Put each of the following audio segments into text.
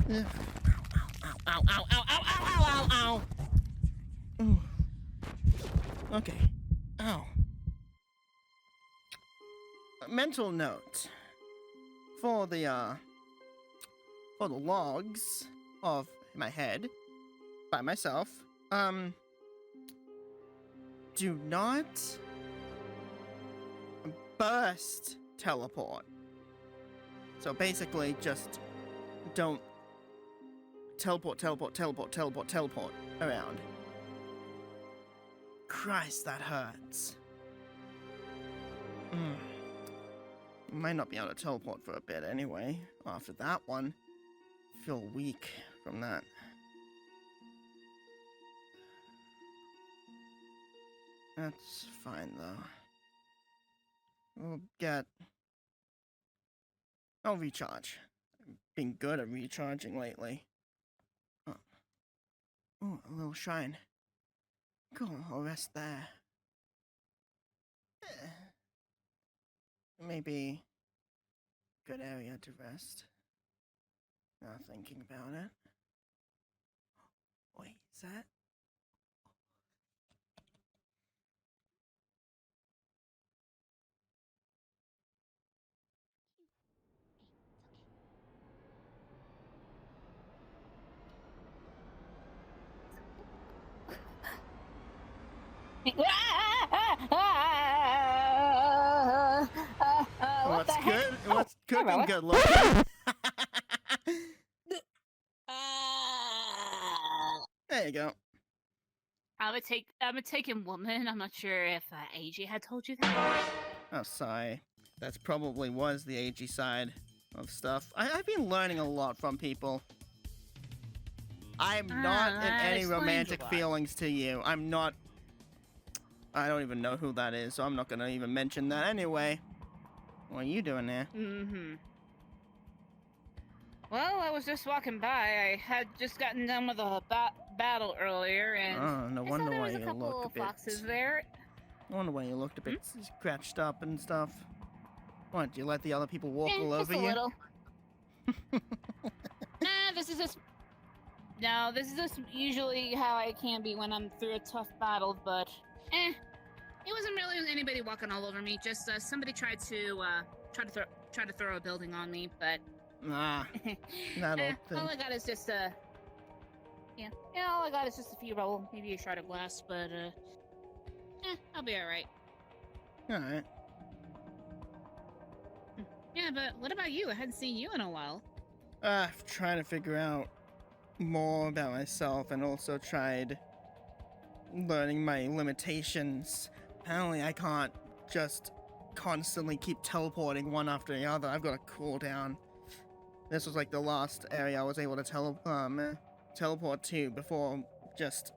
Ow, ow, ow, ow, ow, ow, ow, ow, ow. Ooh. Okay. Ow. A mental note for the logs of my head by myself. Do not burst teleport. So basically, just don't teleport around. Christ, that hurts. Might not be able to teleport for a bit anyway. After that one, feel weak from that. That's fine though. I'll recharge. I've been good at recharging lately. Oh, a little shrine. Cool, I'll rest there. Maybe good area to rest. Not thinking about it. Wait, is that? What the heck? What's cooking Ralick. good looking? There you go. I'm a taken woman. I'm not sure if AG had told you that. Oh, sorry. That's probably was the AG side of stuff. I've been learning a lot from people. I'm not in any romantic feelings to you. I'm not. I don't even know who that is, so I'm not gonna even mention that anyway. What are you doing there? Well, I was just walking by. I had just gotten done with a battle earlier, and Oh, no wonder why you look a bit. Foxes there. No wonder why you looked a bit scratched up and stuff. What? Do you let the other people walk all over you? Little. This is just. No, this is just usually how I can be when I'm through a tough battle, but it wasn't really anybody walking all over me. Just somebody tried to throw a building on me, but nah, not all I got is just all I got is just a few rubble, maybe a shard of glass, but I'll be all right. All right. Yeah, but what about you? I hadn't seen you in a while. I've tried to figure out more about myself and also tried learning my limitations. Apparently I can't just constantly keep teleporting one after the other. I've got to cool down. This was like the last area I was able to teleport to before just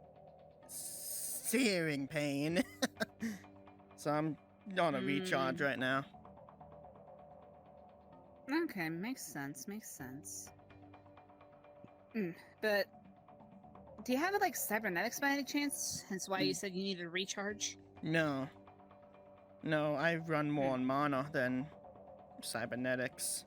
searing pain. So I'm on a recharge right now. Okay, makes sense. But do you have like cybernetics by any chance? Hence why you said you needed a recharge? No, I run more on mana than cybernetics.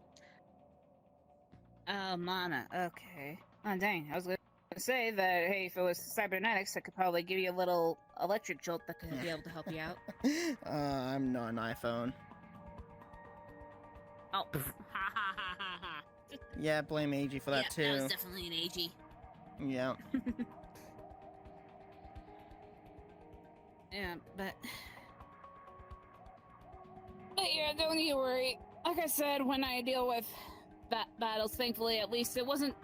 Oh, mana. Okay. Oh, dang. I was gonna say that, hey, if it was cybernetics, I could probably give you a little electric jolt that could be able to help you out. I'm not an iPhone. Oh. Yeah, blame AG for that too. That was definitely an AG. Yeah. Yeah, but yeah, don't you worry. Like I said, when I deal with battles, thankfully, at least it wasn't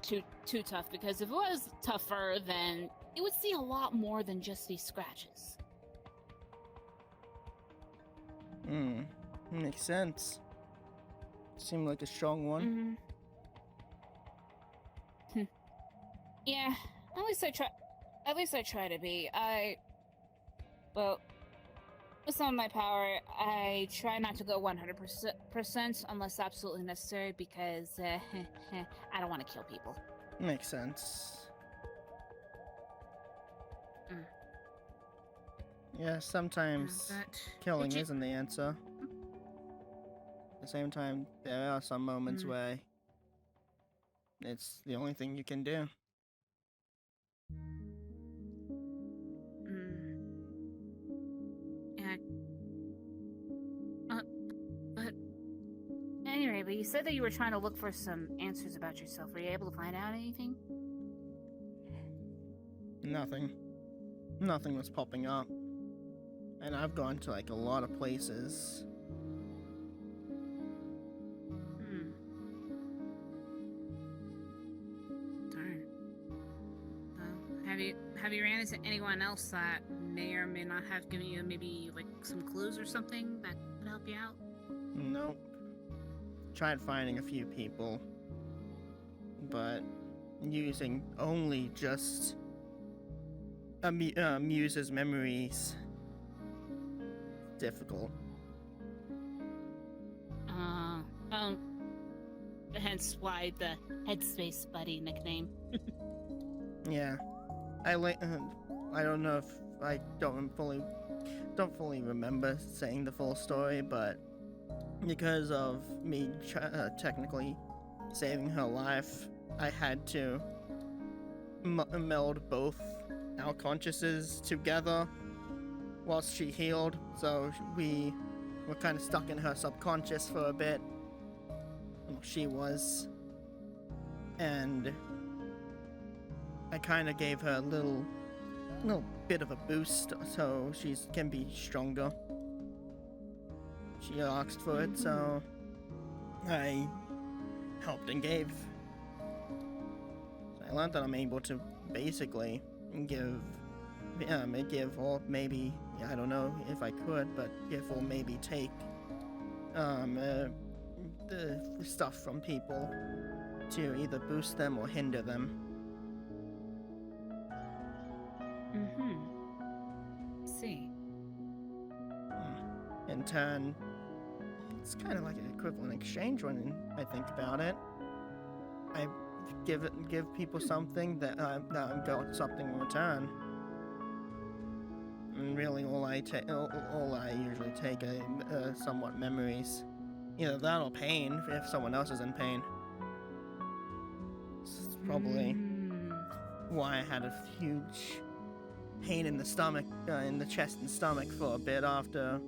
too tough, because if it was tougher, then you would see a lot more than just these scratches. Makes sense. Seemed like a strong one. Yeah, at least I try to be. Well, with some of my power, I try not to go 100% unless absolutely necessary, because I don't want to kill people. Makes sense. Yeah, sometimes killing isn't the answer. At the same time, there are some moments where It's the only thing you can do. Yeah. But anyway, but you said that you were trying to look for some answers about yourself. Were you able to find out anything? Nothing. Nothing was popping up. And I've gone to like a lot of places. Darn. Well, have you ran into anyone else that may or may not have given you maybe like some clues or something that could help you out? Nope. Tried finding a few people, but using only just Muse's memories. Difficult. Hence why the Headspace Buddy nickname. Yeah. I don't know if I don't fully remember saying the full story, but because of me technically saving her life, I had to meld both our consciousnesses together whilst she healed, so we were kind of stuck in her subconscious for a bit. Well, she was. And I kind of gave her a little bit of a boost so she can be stronger. She asked for it, so I helped and gave. So I learned that I'm able to basically give, or maybe, I don't know if I could, but give or maybe take the stuff from people to either boost them or hinder them. See. In turn, it's kind of like an equivalent exchange when I think about it. I give people something that I've got something in return. And really, all I usually take are somewhat memories. Either that or pain if someone else is in pain. It's probably why I had a huge pain in the stomach, in the chest and stomach for a bit after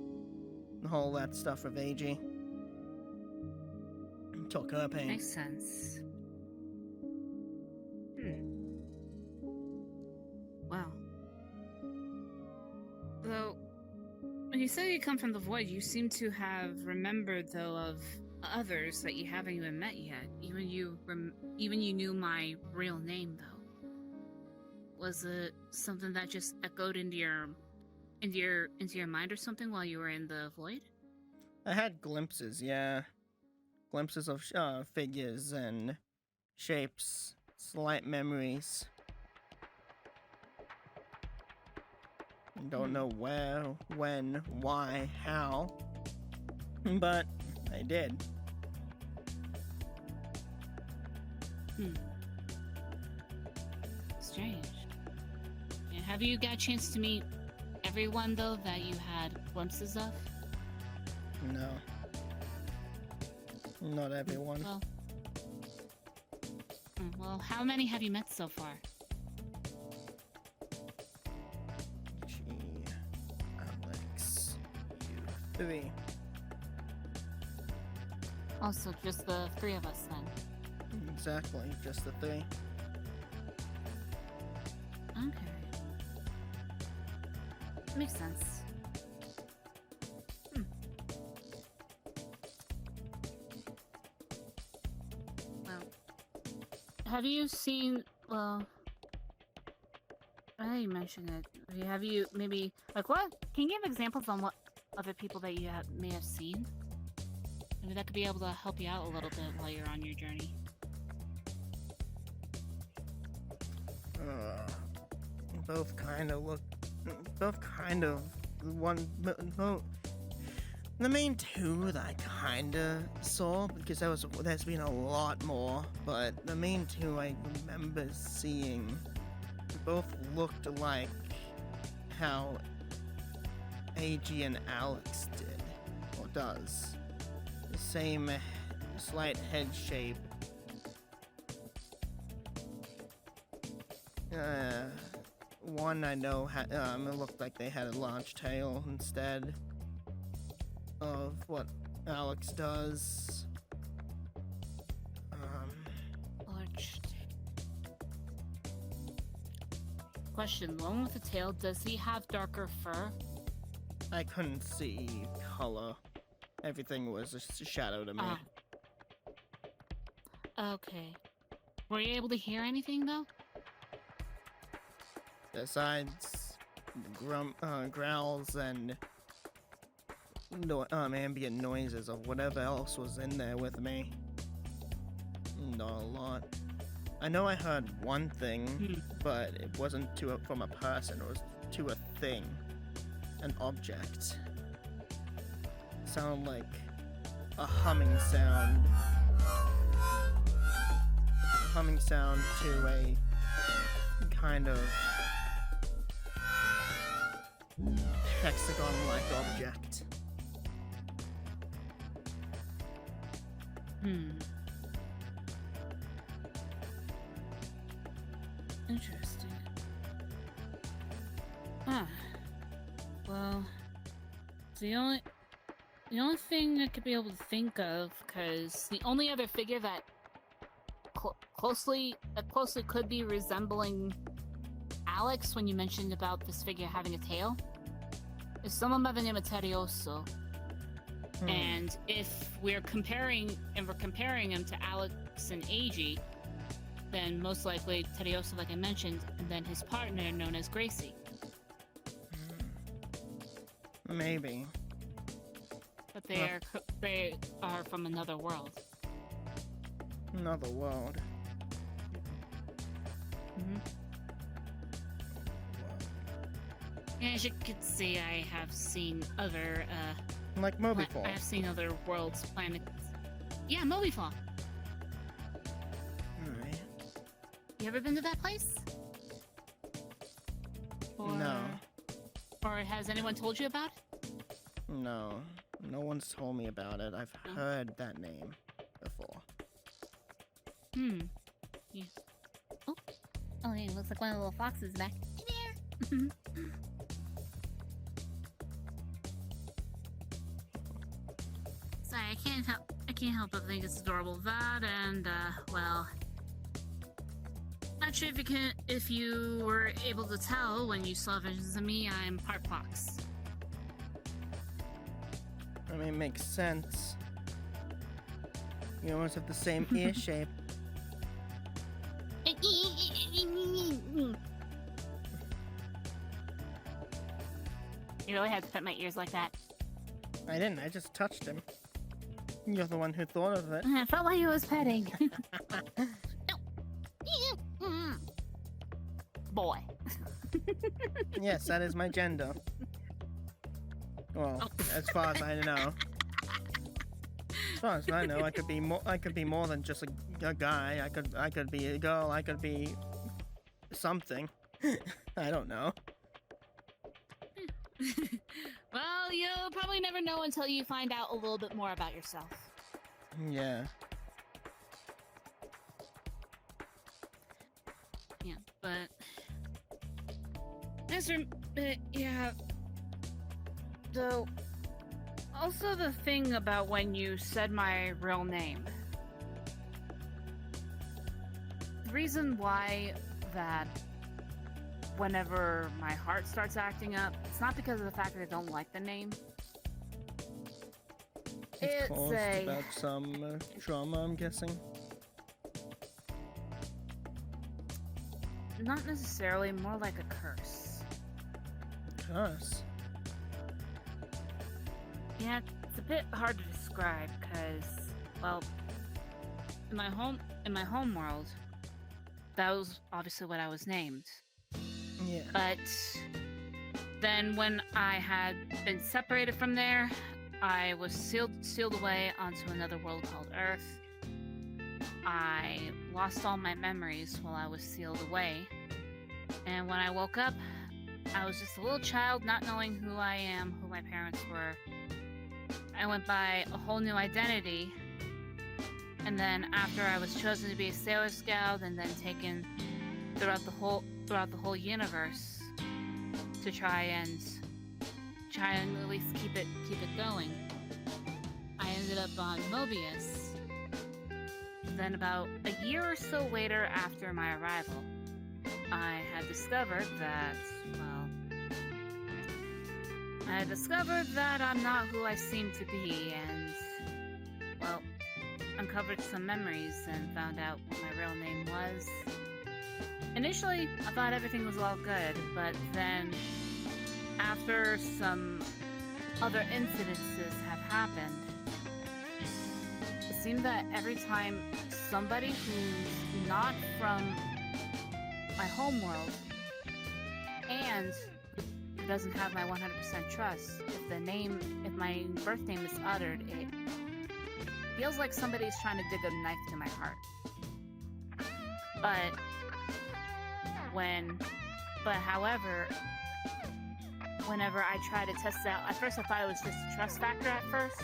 all that stuff with AG. Took her pain. Makes sense. Wow. Though, when you say you come from the void, you seem to have remembered, though, of others that you haven't even met yet. Even you knew my real name, though. Was it something that just echoed into your mind or something while you were in the void? I had glimpses, yeah. Glimpses of figures and shapes, slight memories. Don't know where, when, why, how, but I did. Strange. And have you got a chance to meet everyone, though, that you had glimpses of? No. Not everyone. Well, how many have you met so far? Alex, you 3. Also, just the 3 of us, then. Exactly, just the 3. Okay. Makes sense. Well, have you seen, well, I know you mentioned it. Have you maybe, like, what? Can you give examples on what other people that you may have seen? Maybe that could be able to help you out a little bit while you're on your journey. Both kind of the main 2 that I kind of saw, because there's been a lot more, but the main 2 I remember seeing both looked like how AG and Alex did, or does. The same slight head shape, One I know it looked like they had a large tail instead of what Alex does. Large. Question: the one with the tail, does he have darker fur? I couldn't see color. Everything was a shadow to me. Okay. Were you able to hear anything though? Besides growls and ambient noises of whatever else was in there with me. Not a lot. I know I heard one thing, but it wasn't from a person. It was to a thing, an object. Sounded like a humming sound. A humming sound to a kind of hexagon-like object. Interesting. Huh. Well, the only thing I could be able to think of, because the only other figure that closely could be resembling Alex when you mentioned about this figure having a tail is someone by the name of Terioso. And if we're comparing him to Alex and Eiji, then most likely Terioso, like I mentioned, and then his partner known as Gracie. Maybe. But they are from another world. Another world. As you can see, I have seen other like Mobifall. I have seen other worlds, planets. Yeah, Mobifall. Alright. You ever been to that place? No. Or has anyone told you about it? No. No one's told me about it. I've heard that name before. Yeah. Oh, hey, looks like one of the little foxes back. Hey there! Sorry, I can't help but think it's adorable. That and, well... Not sure if you were able to tell when you saw visions of me, I'm part fox. I mean, it makes sense. You almost have the same ear shape. You really had to pet my ears like that. I didn't, I just touched him. You're the one who thought of it. I felt like he was petting. Boy. Yes, that is my gender. Well, as far as I know. As far as I know, I could be more than just a guy. I could be a girl. I could be something. I don't know. Well, you'll probably never know until you find out a little bit more about yourself. Yeah. Yeah, but yeah. So, also the thing about when you said my real name. The reason why that whenever my heart starts acting up, it's not because of the fact that I don't like the name. It's caused about some trauma, I'm guessing. Not necessarily, more like a curse. Curse? Yeah, it's a bit hard to describe because, well, in my home world, that was obviously what I was named. Yeah. But then when I had been separated from there, I was sealed away onto another world called Earth. I lost all my memories while I was sealed away. And when I woke up, I was just a little child not knowing who I am, who my parents were. I went by a whole new identity. And then after I was chosen to be a Sailor Scout and then taken throughout the whole throughout the whole universe to try and at least keep it going. I ended up on Mobius. Then about a year or so later after my arrival, I had discovered that, I'm not who I seem to be, and, well, uncovered some memories and found out what my real name was. Initially, I thought everything was all good, but then, after some other incidences had happened, it seemed that every time somebody who's not from my homeworld and who doesn't have my 100% trust, if my birth name is uttered, it feels like somebody's trying to dig a knife to my heart. However, whenever I try to test out, at first I thought it was just a trust factor at first,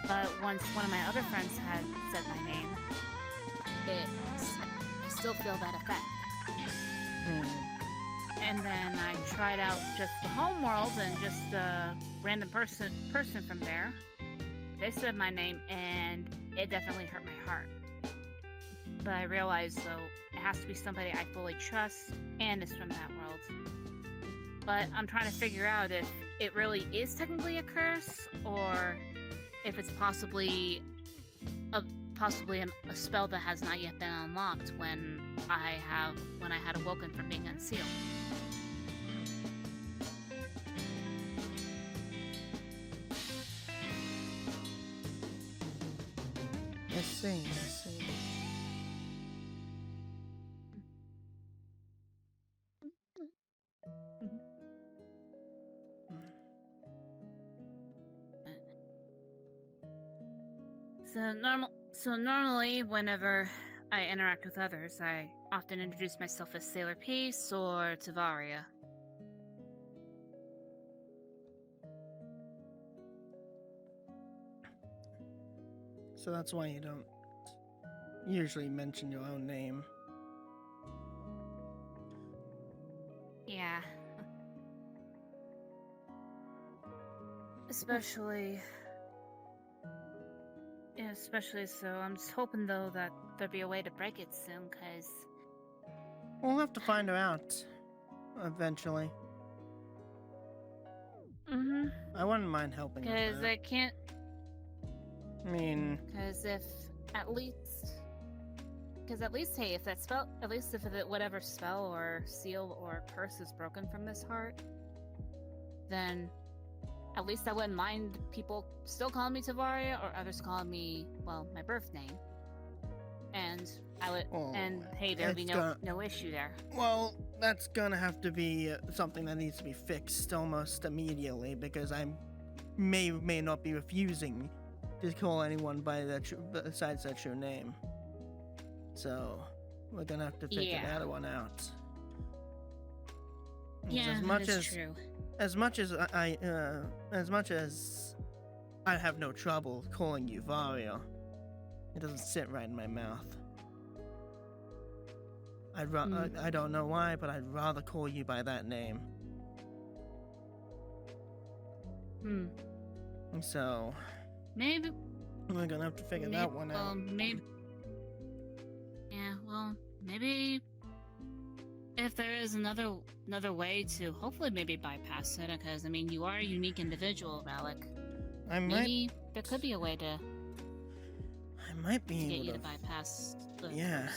but once one of my other friends had said my name, I still feel that effect. And then I tried out just the homeworld and just a random person from there. They said my name and it definitely hurt my heart. But I realized, though, it has to be somebody I fully trust and is from that world. But I'm trying to figure out if it really is technically a curse, or if it's possibly a spell that has not yet been unlocked when I had awoken from being unsealed. I see. So normally, whenever I interact with others, I often introduce myself as Sailor Peace or to Varia. So that's why you don't usually mention your own name. Yeah. Especially so. I'm just hoping, though, that there'll be a way to break it soon, because We'll have to find her out eventually. I wouldn't mind helping her. Because I can't. I mean, Because at least, hey, if that spell, at least if whatever spell or seal or curse is broken from this heart, then at least I wouldn't mind people still calling me Tavaria or others calling me, well, my birth name. And I would, and hey, there'd be no issue there. Well, that's gonna have to be something that needs to be fixed almost immediately, because I may not be refusing to call anyone by besides their true name. So we're gonna have to figure that one out. Yeah, that's true. As much as I have no trouble calling you Varia, it doesn't sit right in my mouth. I don't know why, but I'd rather call you by that name. So maybe we're gonna have to figure that one out. Maybe if there is another way to hopefully maybe bypass it, because I mean, you are a unique individual, Ralick. Maybe there could be a way to. I might be able get you to bypass. I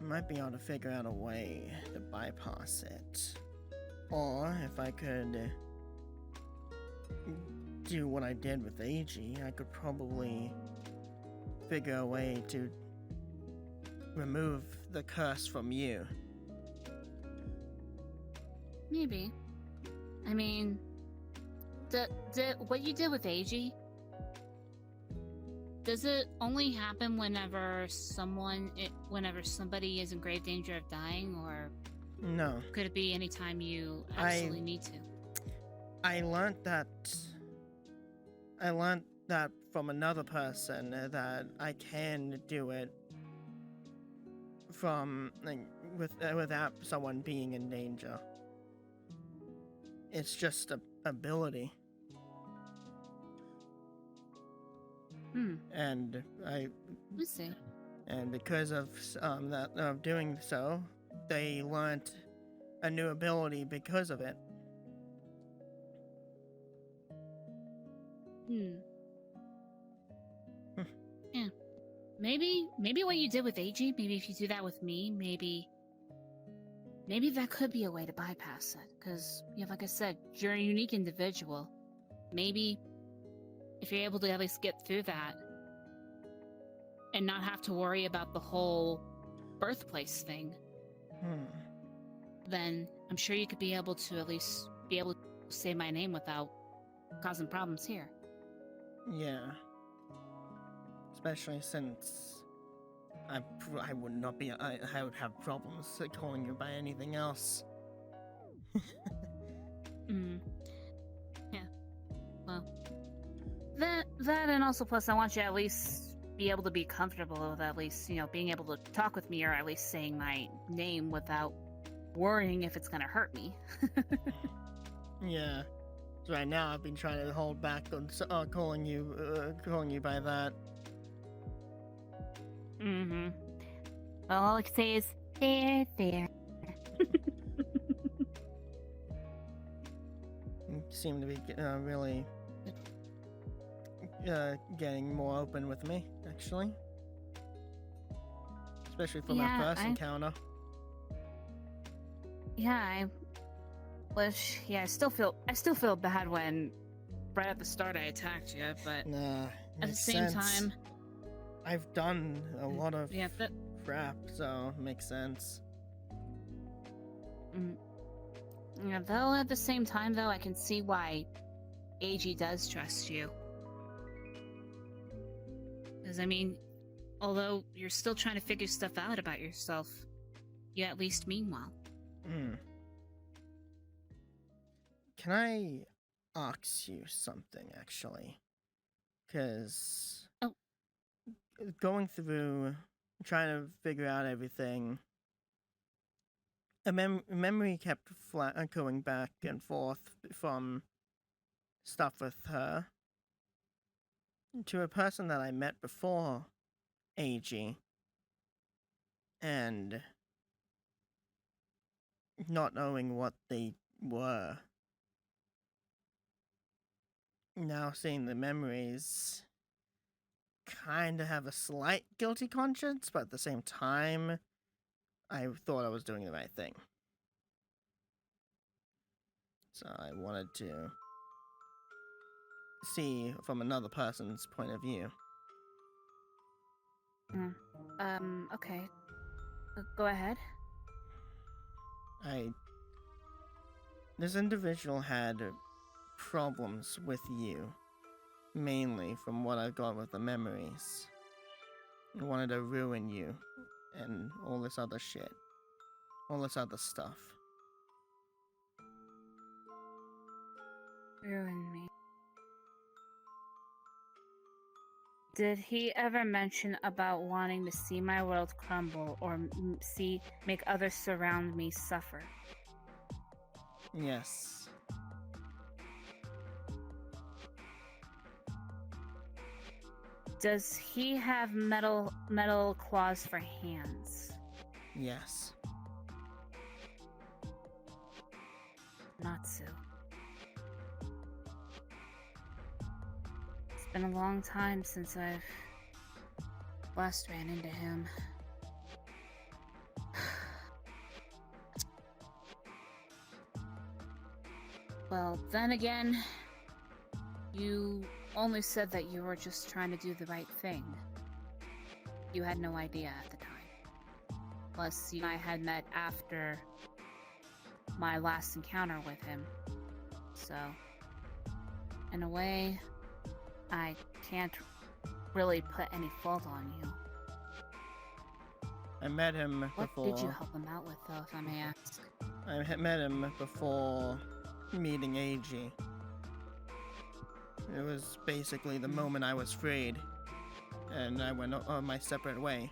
might be able to figure out a way to bypass it, or if I could do what I did with AG, I could probably figure a way to remove the curse from you. Maybe. I mean, what you did with AG, does it only happen whenever somebody is in grave danger of dying, or no? Could it be anytime you absolutely need to? I learned that from another person, that I can do it from like without someone being in danger. It's just a ability, and Let's see. and because of doing so, they learned a new ability because of it. Yeah. Maybe what you did with AG, maybe if you do that with me, maybe that could be a way to bypass it. Because, like I said, you're a unique individual. Maybe if you're able to at least get through that and not have to worry about the whole birthplace thing, then I'm sure you could be able to at least say my name without causing problems here. Yeah. Especially since I would not be. I would have problems calling you by anything else. Yeah. Well, that and also plus I want you to at least be able to be comfortable with at least, being able to talk with me or at least saying my name without worrying if it's gonna hurt me. Yeah. So right now I've been trying to hold back on calling you by that. Well, all I can say is there. You seem to be really getting more open with me, actually. Especially from our first encounter. Yeah, I still feel bad when right at the start I attacked you, but at the same time, I've done a lot of that crap, so it makes sense. Yeah, though at the same time, though, I can see why AG does trust you. Because, I mean, although you're still trying to figure stuff out about yourself, you at least mean well. Can I ask you something, actually? Because going through, trying to figure out everything, a memory kept going back and forth from stuff with her to a person that I met before AG, and not knowing what they were. Now seeing the memories, kind of have a slight guilty conscience, but at the same time, I thought I was doing the right thing. So I wanted to see from another person's point of view. Okay. Go ahead. This individual had problems with you, mainly from what I got with the memories. He wanted to ruin you, and all this other shit. All this other stuff. Ruin me. Did he ever mention about wanting to see my world crumble or make others surround me suffer? Yes. Does he have metal claws for hands? Yes. Natsu. It's been a long time since I've last ran into him. Well, then again, you only said that you were just trying to do the right thing. You had no idea at the time. Plus, you and I had met after my last encounter with him. So, in a way, I can't really put any fault on you. I met him before. What did you help him out with, though, if I may ask? I had met him before meeting AG. It was basically the moment I was freed, and I went on my separate way.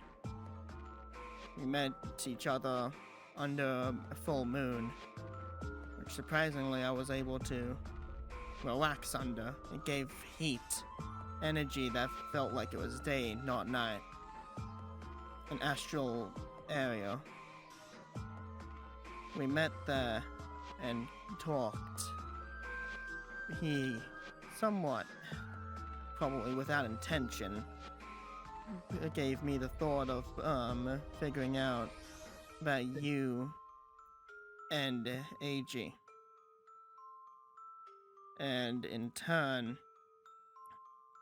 We met each other under a full moon, which surprisingly I was able to relax under. It gave heat, energy that felt like it was day, not night. An astral area. We met there and talked. He, somewhat, probably without intention, gave me the thought of figuring out about you and AG. And in turn,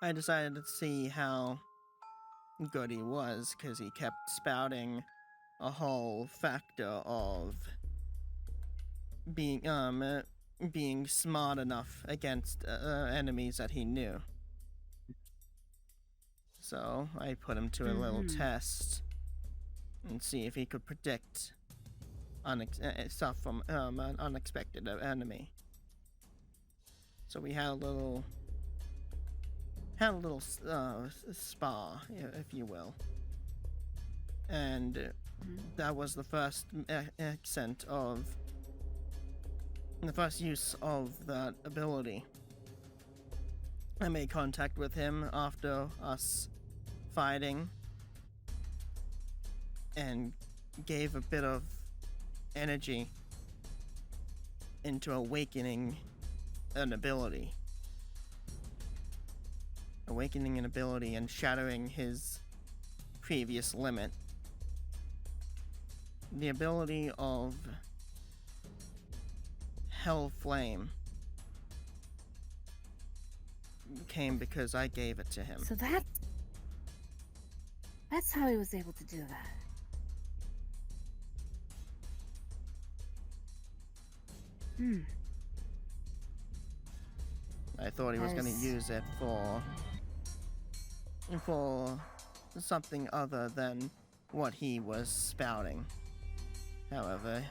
I decided to see how good he was, because he kept spouting a whole factor of being smart enough against enemies that he knew. So I put him to a little test and see if he could predict stuff from an unexpected enemy. So we had a little spa, if you will, and that was the first the first use of that ability. I made contact with him after us fighting and gave a bit of energy into awakening an ability. Awakening an ability and shattering his previous limit. The ability of Hell Flame came because I gave it to him. So that's how he was able to do that. I thought he was going to use it for something other than what he was spouting. However,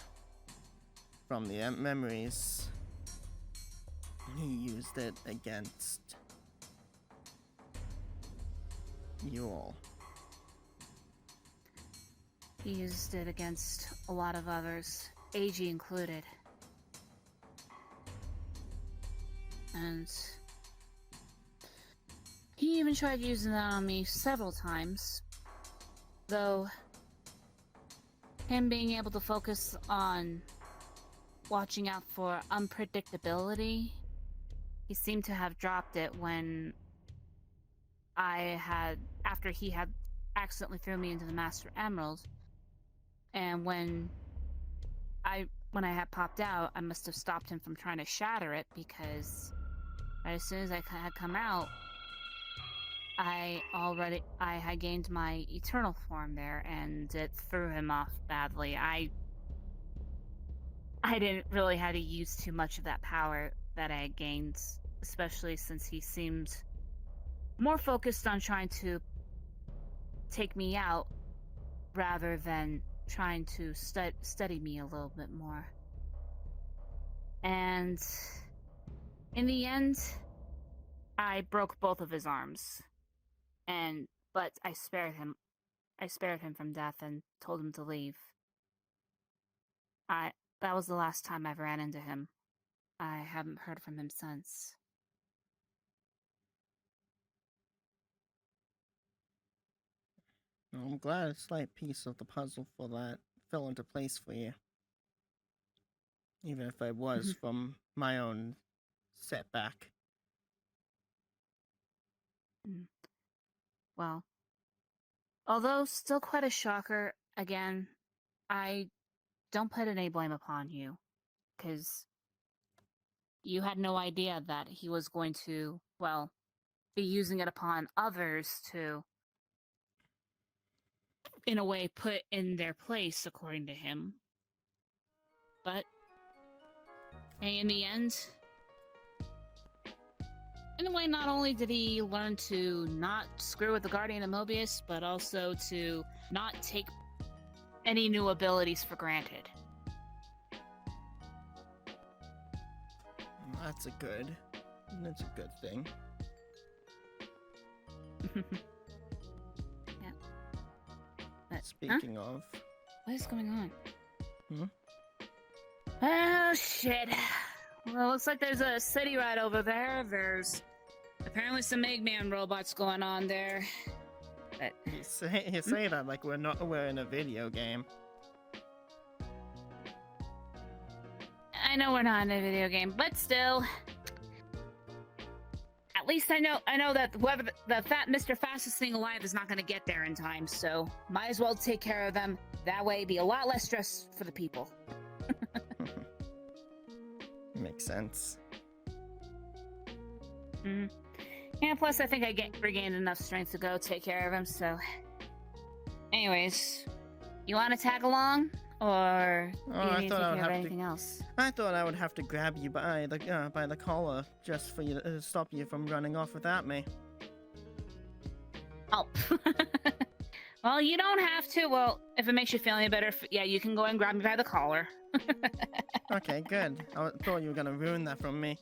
from the memories, he used it against you all. He used it against a lot of others, AG included. And he even tried using that on me several times, though him being able to focus on watching out for unpredictability, he seemed to have dropped it when after he had accidentally threw me into the Master Emerald, and when I had popped out, I must have stopped him from trying to shatter it, because as soon as I had come out, I had gained my eternal form there, and it threw him off badly. I didn't really have to use too much of that power that I had gained, especially since he seemed more focused on trying to take me out rather than trying to study me a little bit more. And in the end, I broke both of his arms, but I spared him from death and told him to leave. That was the last time I ran into him. I haven't heard from him since. Well, I'm glad a slight piece of the puzzle for that fell into place for you. Even if I was from my own setback. Well, although still quite a shocker, again, I don't put any blame upon you, because you had no idea that he was going to, well, be using it upon others to, in a way, put in their place, according to him. But, hey, in the end, in a way, not only did he learn to not screw with the Guardian of Mobius, but also to not take any new abilities for granted. That's a good thing. Yeah. But, Speaking of, What is going on? Hmm? Oh, shit. Well, looks like there's a city right over there. There's apparently some Eggman robots going on there. But You say that like we're in a video game. I know we're not in a video game, but still. At least I know that whoever the Mr. Fastest thing alive is not going to get there in time, so might as well take care of them. That way, be a lot less stress for the people. Makes sense. Mm-hmm. Yeah, plus I think I regained enough strength to go take care of him, so... Anyways, you want to tag along? Or do you need to take care of anything else? I thought I would have to grab you by the collar just for you to stop you from running off without me. Oh. Well, you don't have to. Well, if it makes you feel any better, yeah, you can go and grab me by the collar. Okay, good. I thought you were gonna ruin that from me.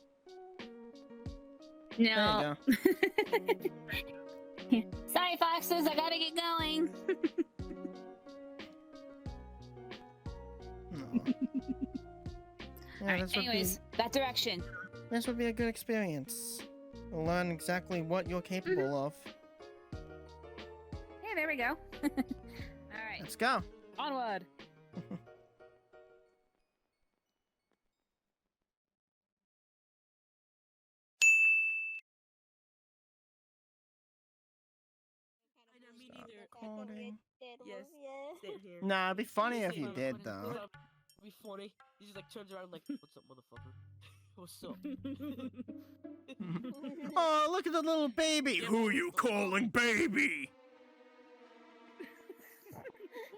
No. There you go. Sorry, foxes, I gotta get going. Yeah, Alright, anyways, that direction. This would be a good experience. We'll learn exactly what you're capable of. Yeah, there we go. Alright. Let's go. Onward. Recording. Yes. Sit here. Nah, it'd be funny if you Sit did here. though. It'd be funny. He just like turns around like, "What's up, motherfucker? What's up?" Oh, look at the little baby. Who you calling baby?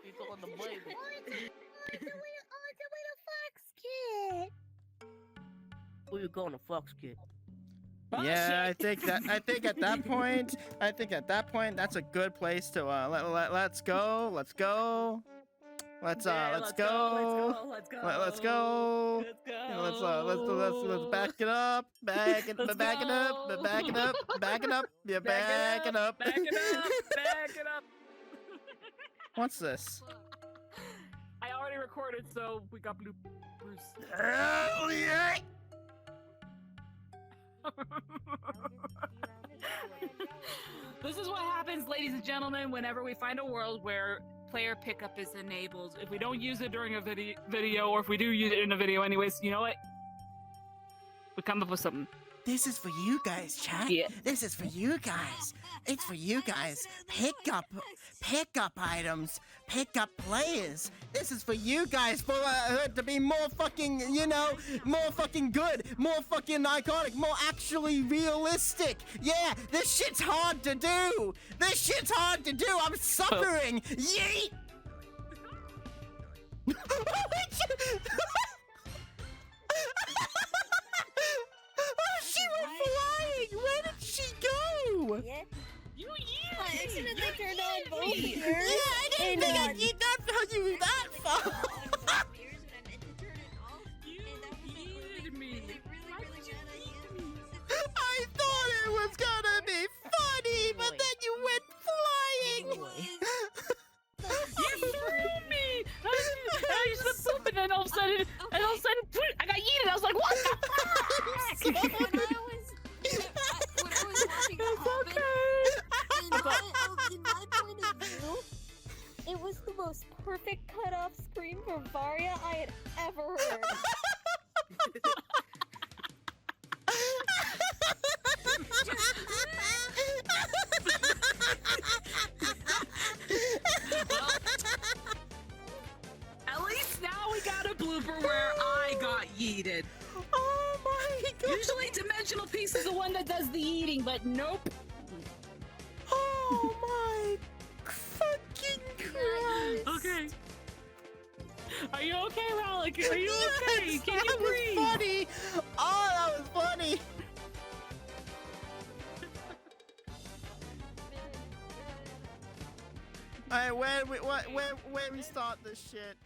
You calling the baby? It's a little fox kid. Who you calling a fox kid? Yeah, I think at that point, that's a good place to let's go. Let's go. Let's go. Let's back it up. Back it up. Back it up. Yeah, back it up. Back it up. What's this? I already recorded, so we got bloopers. Hell yeah! This is what happens, ladies and gentlemen, whenever we find a world where player pickup is enabled. If we don't use it during a video, or if we do use it in a video anyways, you know what? We come up with something. This is for you guys, chat. Yeah. This is for you guys. It's for you guys. Pick up items. Pick up players. This is for you guys for to be more fucking, more fucking good, more fucking iconic, more actually realistic. Yeah, this shit's hard to do. I'm suffering. Yeet. She was flying! Where did she go? Yeah. You I accidentally turned on both me. Yeah, I didn't think I'd get that far. I thought it was gonna be funny, but then you went flying. You threw me! I just went poop, and then all of a sudden, I got yeeted. I was like, what the fuck? When I was watching it happen, in my point of view, it was the most perfect cut-off screen for Varia I had ever heard. At least now we got a blooper where I got yeeted. Oh my god. Usually Dimensional Piece is the one that does the eating, but nope. Oh my fucking Christ. Okay. Are you okay, Ralick? Are you okay? Yes, Can you that was breathe? funny. Oh, that was funny. Alright, where we start this shit?